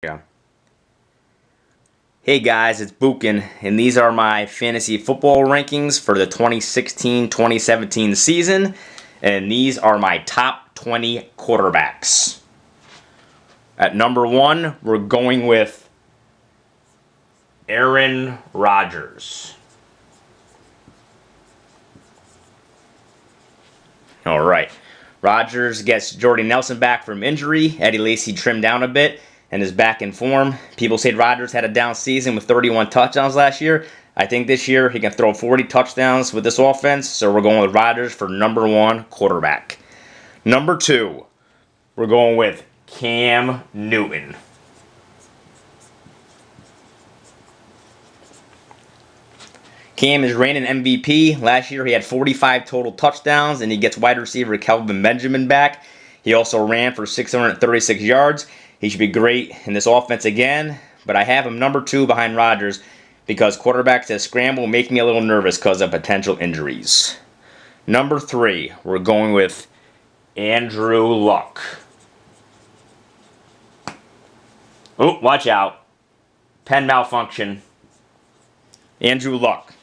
Yeah. Hey guys, it's Bukin, and these are my fantasy football rankings for the 2016-2017 season, and these are my top 20 quarterbacks. At number 1, we're going with Aaron Rodgers. All right. Rodgers gets Jordy Nelson back from injury. Eddie Lacy trimmed down a bit and is back in form. People said Rodgers had a down season with 31 touchdowns last year. I think this year he can throw 40 touchdowns with this offense, so we're going with Rodgers for number 1 quarterback. Number 2, we're going with Cam Newton. Cam is reigning MVP. Last year he had 45 total touchdowns, and he gets wide receiver Kelvin Benjamin back. He also ran for 636 yards. He should be great in this offense again, but I have him number 2 behind Rodgers because quarterbacks that scramble make me a little nervous because of potential injuries. Number 3, we're going with Andrew Luck. Oh, watch out. Pen malfunction. Andrew Luck.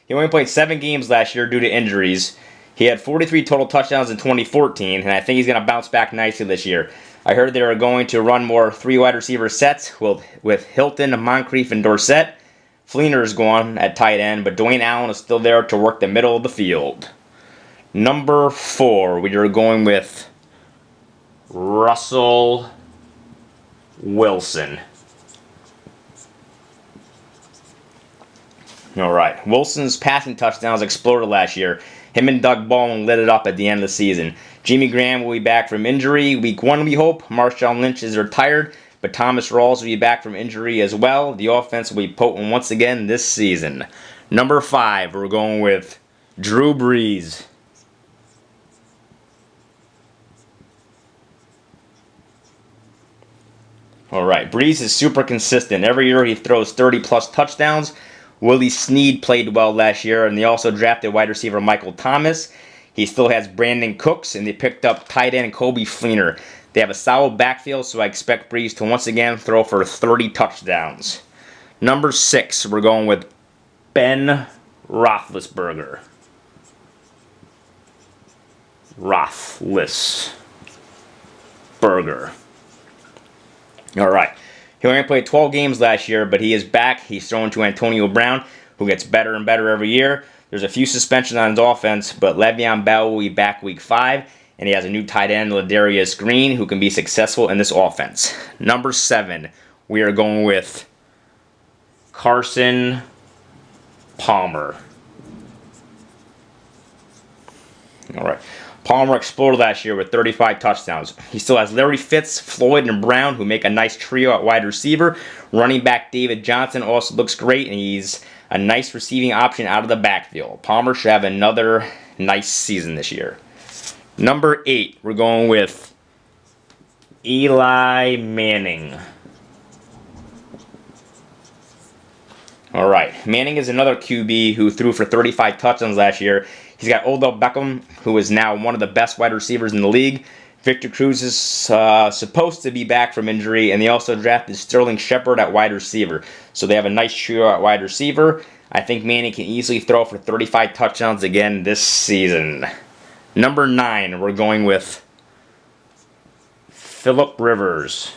He only played 7 games last year due to injuries. He had 43 total touchdowns in 2014, and I think he's going to bounce back nicely this year. I heard they are going to run more 3 wide receiver sets with Hilton, Moncrief, and Dorsett. Fleener is gone at tight end, but Dwayne Allen is still there to work the middle of the field. Number 4, we are going with Russell Wilson. All right. Wilson's passing touchdowns exploded last year. Him and Doug Baldwin lit it up at the end of the season. Jimmy Graham will be back from injury. Week 1, we hope. Marshawn Lynch is retired, but Thomas Rawls will be back from injury as well. The offense will be potent once again this season. Number 5, we're going with Drew Brees. All right. Brees is super consistent. Every year he throws 30-plus touchdowns. Willie Snead played well last year, and they also drafted wide receiver Michael Thomas. He still has Brandon Cooks, and they picked up tight end Kobe Fleener. They have a solid backfield, so I expect Brees to once again throw for 30 touchdowns. Number 6, we're going with BenRoethlisberger. Roethlisberger. All right. He only played 12 games last year, but he is back. He's thrown to Antonio Brown, who gets better and better every year. There's a few suspensions on his offense, but Le'Veon Bell will be back week 5, and he has a new tight end, Ladarius Green, who can be successful in this offense. Number 7, we are going with Carson Palmer. All right. Palmer exploded last year with 35 touchdowns. He still has Larry Fitz, Floyd, and Brown, who make a nice trio at wide receiver. Running back David Johnson also looks great, and he's a nice receiving option out of the backfield. Palmer should have another nice season this year. Number 8, we're going with Eli Manning. All right. Manning is another QB who threw for 35 touchdowns last year. He's got Odell Beckham, who is now one of the best wide receivers in the league. Victor Cruz is supposed to be back from injury, and they also drafted Sterling Shepard at wide receiver. So they have a nice trio at wide receiver. I think Manning can easily throw for 35 touchdowns again this season. Number 9, we're going with Phillip Rivers.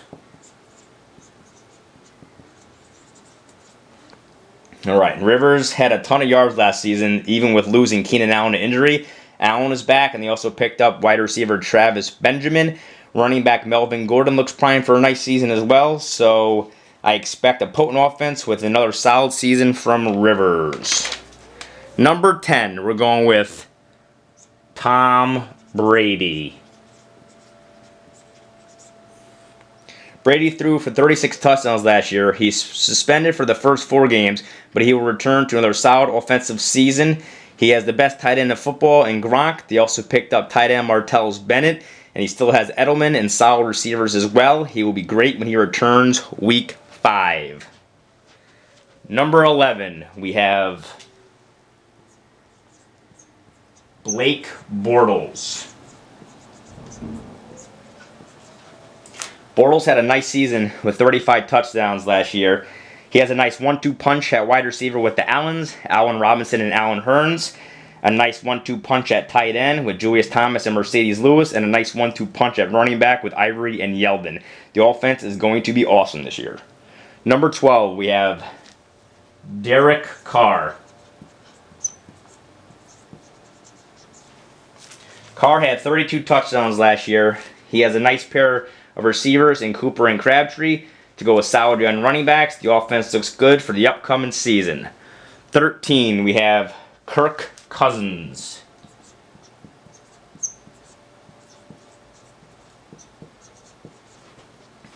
All right, Rivers had a ton of yards last season, even with losing Keenan Allen to injury. Allen is back, and they also picked up wide receiver Travis Benjamin. Running back Melvin Gordon looks primed for a nice season as well, so I expect a potent offense with another solid season from Rivers. Number 10, we're going with Tom Brady. Brady threw for 36 touchdowns last year. He's suspended for the first 4 games, but he will return to another solid offensive season. He has the best tight end of football in Gronk. They also picked up tight end Martellus Bennett, and he still has Edelman and solid receivers as well. He will be great when he returns week 5. Number 11, we have Blake Bortles. Bortles had a nice season with 35 touchdowns last year. He has a nice 1-2 punch at wide receiver with the Allens, Allen Robinson and Allen Hurns. A nice 1-2 punch at tight end with Julius Thomas and Mercedes Lewis. And a nice 1-2 punch at running back with Ivory and Yeldon. The offense is going to be awesome this year. Number 12, we have Derek Carr. Carr had 32 touchdowns last year. He has a nice pair of receivers in Cooper and Crabtree to go with solid young running backs. The offense looks good for the upcoming season. 13, we have Kirk Cousins.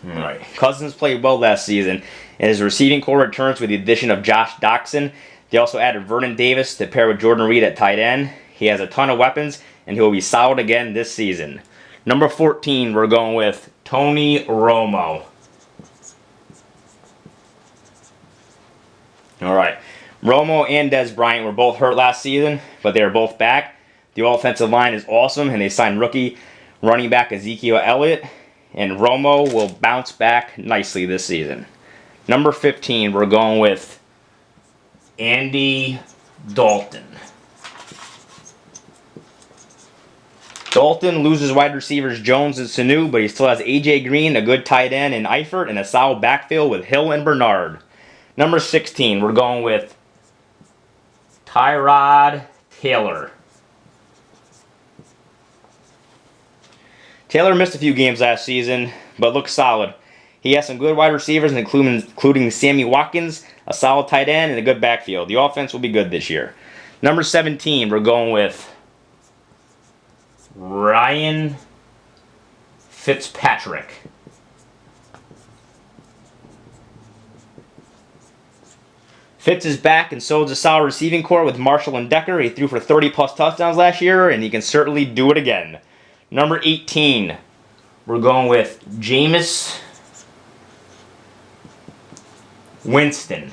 Alright, Cousins played well last season, and his receiving core returns with the addition of Josh Doctson. They also added Vernon Davis to pair with Jordan Reed at tight end. He has a ton of weapons, and he will be solid again this season. Number 14, we're going with Tony Romo. Alright, Romo and Dez Bryant were both hurt last season, but they are both back. The offensive line is awesome, and they signed rookie running back Ezekiel Elliott. And Romo will bounce back nicely this season. Number 15, we're going with Andy Dalton. Dalton loses wide receivers Jones and Sanu, but he still has A.J. Green, a good tight end in Eifert, and a solid backfield with Hill and Bernard. Number 16, we're going with Tyrod Taylor. Taylor missed a few games last season, but looks solid. He has some good wide receivers, including Sammy Watkins, a solid tight end, and a good backfield. The offense will be good this year. Number 17, we're going with Ryan Fitzpatrick. Fitz is back, and so is a solid receiving core with Marshall and Decker. He threw for 30-plus touchdowns last year, and he can certainly do it again. Number 18, we're going with Jameis Winston.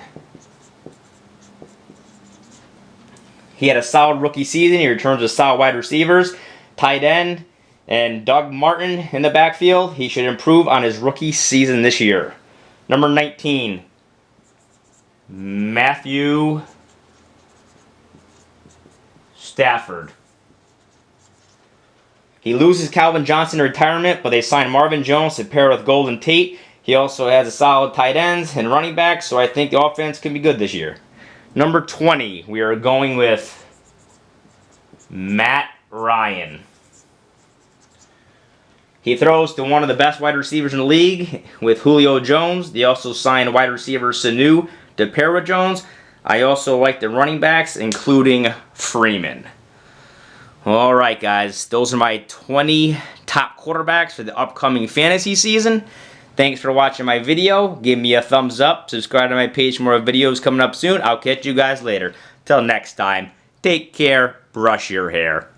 He had a solid rookie season. He returns with solid wide receivers, tight end, and Doug Martin in the backfield. He should improve on his rookie season this year. Number 19, Matthew Stafford. He loses Calvin Johnson in retirement, but they signed Marvin Jones to pair with Golden Tate. He also has a solid tight ends and running back, so I think the offense can be good this year. Number 20, we are going with Matt Ryan. He throws to one of the best wide receivers in the league with Julio Jones. They also signed wide receiver Sanu to pair with Jones. I also like the running backs, including Freeman. Alright guys, those are my 20 top quarterbacks for the upcoming fantasy season. Thanks for watching my video. Give me a thumbs up. Subscribe to my page for more videos coming up soon. I'll catch you guys later. Till next time, take care, brush your hair.